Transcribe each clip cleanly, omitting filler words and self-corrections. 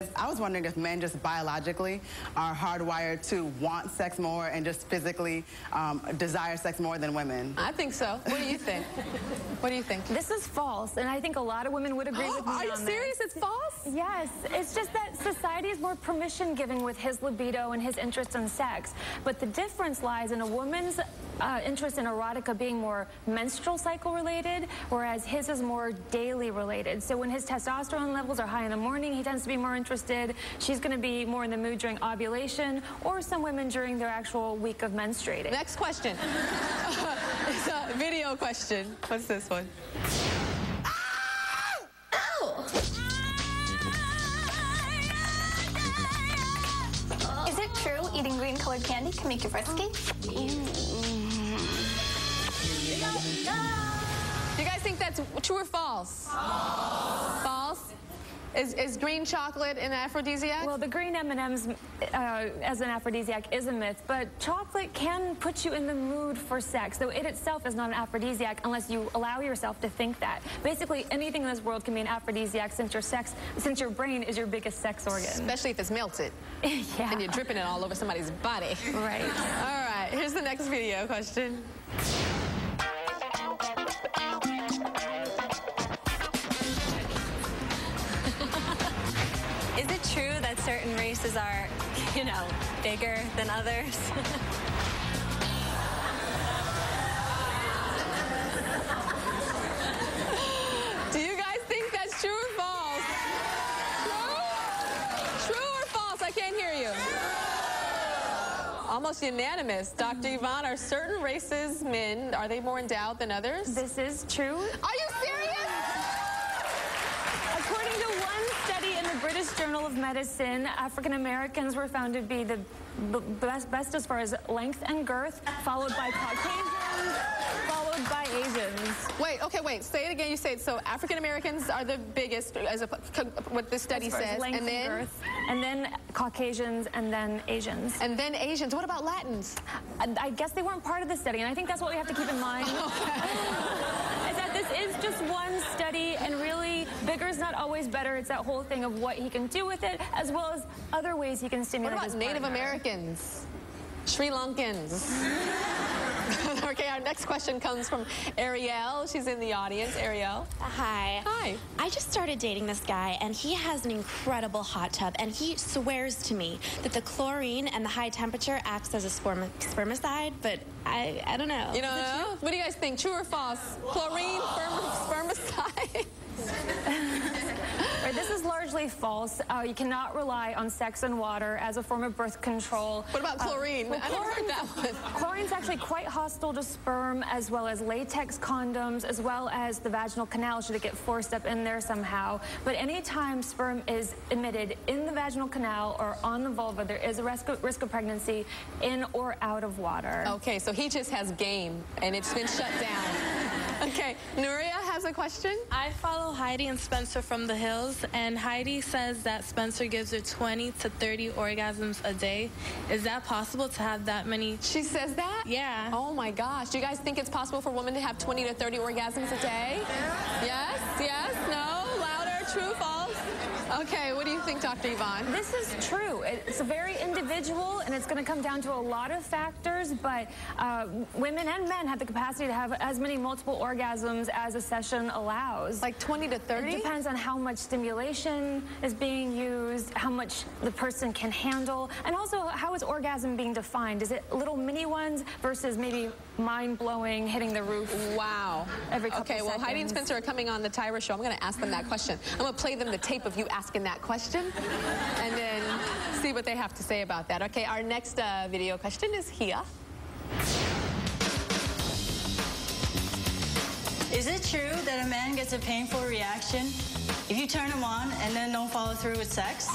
I was wondering if men just biologically are hardwired to want sex more and just physically desire sex more than women. I think so. What do you think? What do you think? This is false, and I think a lot of women would agree with me on this. Are you serious? It's false? Yes. It's just that society is more permission-giving with his libido and his interest in sex. But the difference lies in a woman's interest in erotica being more menstrual cycle related, whereas his is more daily related. So when his testosterone levels are high in the morning, he tends to be more interested. She's going to be more in the mood during ovulation, or some women during their actual week of menstruating. Next question. It's a video question. What's this one? Is it true eating green-colored candy can make you frisky? Do you guys think that's true or false? False? Is green chocolate an aphrodisiac? Well, the green M&Ms as an aphrodisiac is a myth, but chocolate can put you in the mood for sex, though it itself is not an aphrodisiac unless you allow yourself to think that. Basically, anything in this world can be an aphrodisiac since your brain is your biggest sex organ. Especially if it's melted. Yeah. And you're dripping it all over somebody's body. Right. All right, here's the next video question. Is it true that certain races are, you know, bigger than others? Do you guys think that's true or false? True? True or false? I can't hear you. Almost unanimous. Dr. Yvonne, are certain races, men, are they more endowed than others? This is true. Are you serious? According to one study in the British Journal of Medicine, African Americans were found to be the best as far as length and girth, followed by Caucasians, followed by Asians. Wait. Say it again. You say it. So African Americans are the biggest, as what the study says, and then girth, and then Caucasians, and then Asians. And then Asians. What about Latins? I guess they weren't part of the study, and I think that's what we have to keep in mind. Is that this is just one study, and really, bigger is not always better. It's that whole thing of what he can do with it, as well as other ways he can stimulate his partner. What about Native Americans? Sri Lankans? Okay, our next question comes from Ariel. She's in the audience. Ariel. Hi. Hi. I just started dating this guy, and he has an incredible hot tub, and he swears to me that the chlorine and the high temperature acts as a spermicide, but I don't know. You don't know? What do you guys think? True or false? Chlorine, spermicide? Right, this is largely false. You cannot rely on sex and water as a form of birth control. What about chlorine? I never heard that one. Chlorine's actually quite hostile to sperm, as well as latex condoms, as well as the vaginal canal should it get forced up in there somehow. But anytime sperm is emitted in the vaginal canal or on the vulva, there is a risk of pregnancy in or out of water. Okay, so he just has game, and it's been shut down. Okay, Nuria has a question. I follow Heidi and Spencer from the Hills, and Heidi says that Spencer gives her 20 to 30 orgasms a day. Is that possible to have that many? She says that? Yeah. Oh my gosh. Do you guys think it's possible for women to have 20 to 30 orgasms a day? Yes? Yes? No? Louder? True? False? Okay, what do you think, Dr. Yvonne? This is true. It's very individual, and it's going to come down to a lot of factors, but women and men have the capacity to have as many multiple orgasms as a session allows. Like 20 to 30? It depends on how much stimulation is being used, how much the person can handle, and also how is orgasm being defined? Is it little mini ones versus maybe mind-blowing, hitting the roof? Wow. Every couple Okay, well, seconds. Heidi and Spencer are coming on the Tyra Show. I'm going to ask them that question. I'm going to play them the tape of you asking that question, and then see what they have to say about that. Okay, our next video question is here. Is it true that a man gets a painful reaction if you turn him on and then don't follow through with sex?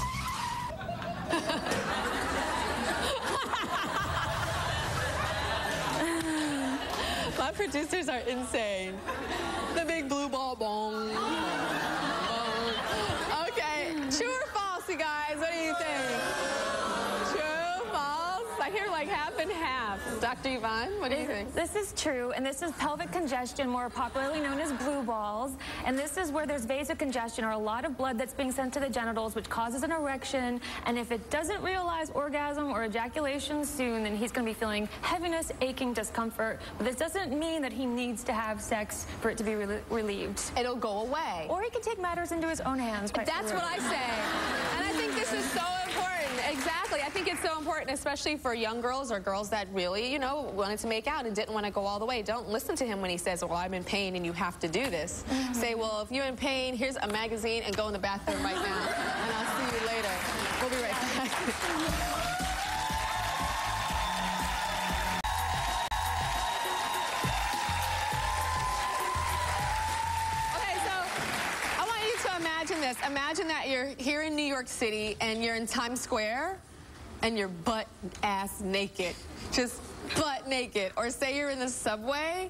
My producers are insane. The big blue ball bong. Okay, true or false, you guys? What do you think? True, false? I hear like half and half. Dr. Yvonne, what do you think? This is true, and this is pelvic congestion, more popularly known as blue balls. And this is where there's vasocongestion, or a lot of blood that's being sent to the genitals, which causes an erection. And if it doesn't realize orgasm or ejaculation soon, then he's going to be feeling heaviness, aching, discomfort. But this doesn't mean that he needs to have sex for it to be relieved. It'll go away. Or he can take matters into his own hands. That's what I say. And I think this is so important. Exactly. I think it's so important, especially for young girls or girls that really, you know, wanted to make out and didn't want to go all the way. Don't listen to him when he says, well, I'm in pain and you have to do this. Say, well, if you're in pain, here's a magazine and go in the bathroom right now. And I'll see you later. We'll be right back. Imagine this. Imagine that you're here in New York City and you're in Times Square and you're butt-ass naked. Just butt naked. Or say you're in the subway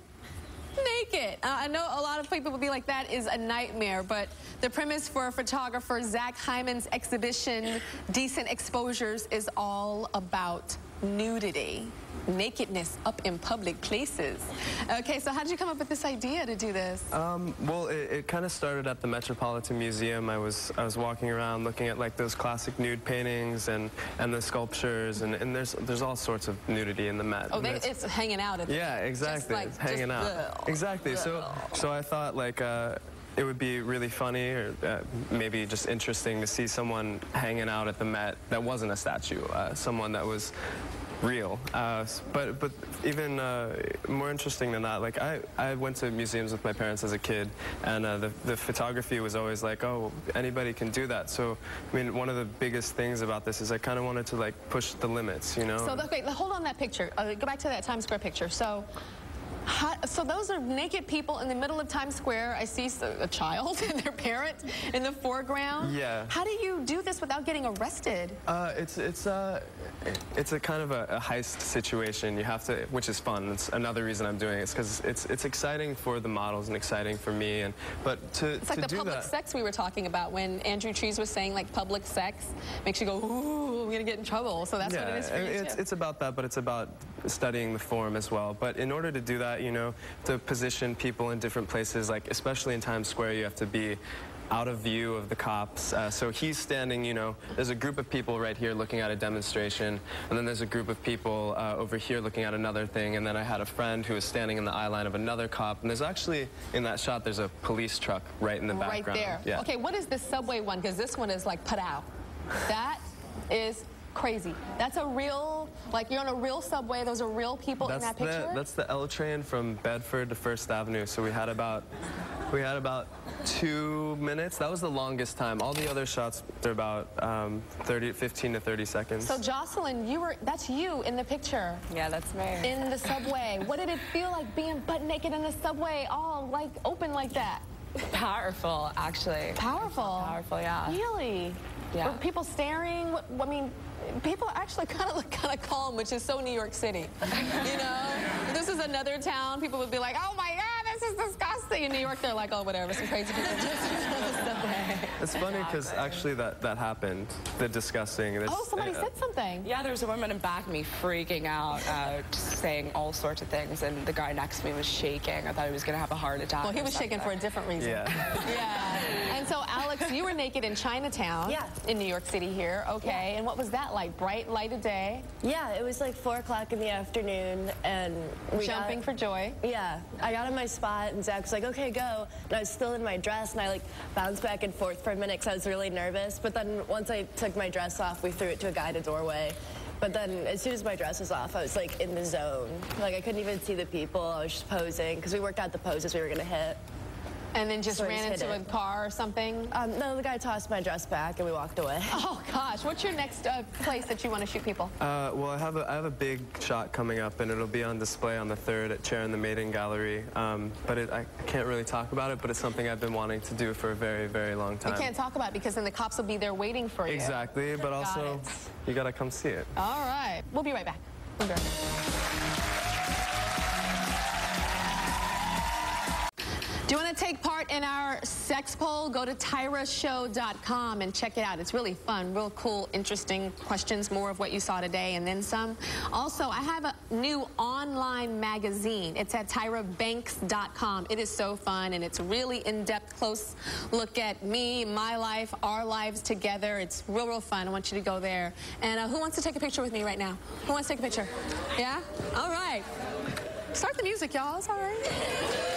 naked. I know a lot of people will be like, that is a nightmare, but the premise for photographer Zach Hyman's exhibition, Decent Exposures, is all about nudity, nakedness up in public places. Okay, so how did you come up with this idea to do this? Well, it kind of started at the Metropolitan Museum. I was walking around looking at like those classic nude paintings and the sculptures, and there's all sorts of nudity in the Met. Oh, it's hanging out at the Yeah, exactly. Like, it's hanging out. Exactly. So I thought like it would be really funny or maybe just interesting to see someone hanging out at the Met that wasn't a statue, someone that was real. But even more interesting than that, like I went to museums with my parents as a kid, and the photography was always like, oh, anybody can do that. So I mean, one of the biggest things about this is I kind of wanted to like push the limits, you know. So okay, hold on that picture. Go back to that Times Square picture. So those are naked people in the middle of Times Square. I see a child and their parent in the foreground. Yeah. How do you do this without getting arrested? It's a kind of a heist situation. You have to, which is fun. It's another reason I'm doing it. It's because it's exciting for the models and exciting for me. It's like the public sex we were talking about when Andrew Trees was saying like public sex makes you go, ooh, I'm gonna get in trouble. So that's what it is for you too. It's about that, but it's about studying the form as well. But in order to do that, you know, to position people in different places, like especially in Times Square, you have to be out of view of the cops. So he's standing, you know, there's a group of people right here looking at a demonstration, and then there's a group of people over here looking at another thing, and then I had a friend who was standing in the eye line of another cop, and there's actually, in that shot, there's a police truck right in the background. Right there. Yeah. Okay, what is this subway one? Because this one is like Padau. That is crazy. That's a real, like you're on a real subway. Those are real people in that picture? That's the L train from Bedford to First Avenue. So we had about 2 minutes. That was the longest time. All the other shots, they're about 15 to 30 seconds. So Jocelyn, that's you in the picture. Yeah, that's me. In the subway. What did it feel like being butt naked in the subway, all like open like that? Powerful, actually. Powerful? Powerful, yeah. Really? Yeah. Were people staring? I mean, people actually kind of look kind of calm, which is so New York City. You know? If this is another town, people would be like, oh my God, this is disgusting. In New York, they're like, oh, whatever, some crazy people just the subway. It's funny because actually that happened, the disgusting. Oh, somebody said something. Yeah, there was a woman in back of me freaking out, saying all sorts of things, and the guy next to me was shaking. I thought he was going to have a heart attack. Well, he was shaking for a different reason. Yeah. Yeah. And so, Alex, you were naked in Chinatown. Yeah. In New York City here. Okay. Yeah. And what was that like? Bright light of day? Yeah, it was like 4 o'clock in the afternoon, and we jumping for joy. Yeah. I got in my spot, and Zach was like, okay, go. And I was still in my dress, and I like bounced back and forth for a minute because I was really nervous. But then once I took my dress off, we threw it to a guy at a doorway. But then as soon as my dress was off, I was like in the zone. Like I couldn't even see the people. I was just posing because we worked out the poses we were gonna hit. And then just ran into a car or something? No, the guy tossed my dress back and we walked away. Oh gosh, what's your next place that you want to shoot people? Well, I have a big shot coming up, and it'll be on display on the 3rd at Chair in the Maiden Gallery. But I can't really talk about it, but it's something I've been wanting to do for a very, very long time. You can't talk about it because then the cops will be there waiting for you. Exactly, but also you gotta come see it. All right, we'll be right back. We'll be right back. Do you want to take part in our sex poll? Go to TyraShow.com and check it out. It's really fun, real cool, interesting questions, more of what you saw today and then some. Also, I have a new online magazine. It's at TyraBanks.com. It is so fun, and it's really in-depth, close look at me, my life, our lives together. It's real, real fun. I want you to go there. And who wants to take a picture with me right now? Who wants to take a picture? Yeah? All right. Start the music, y'all. It's all right.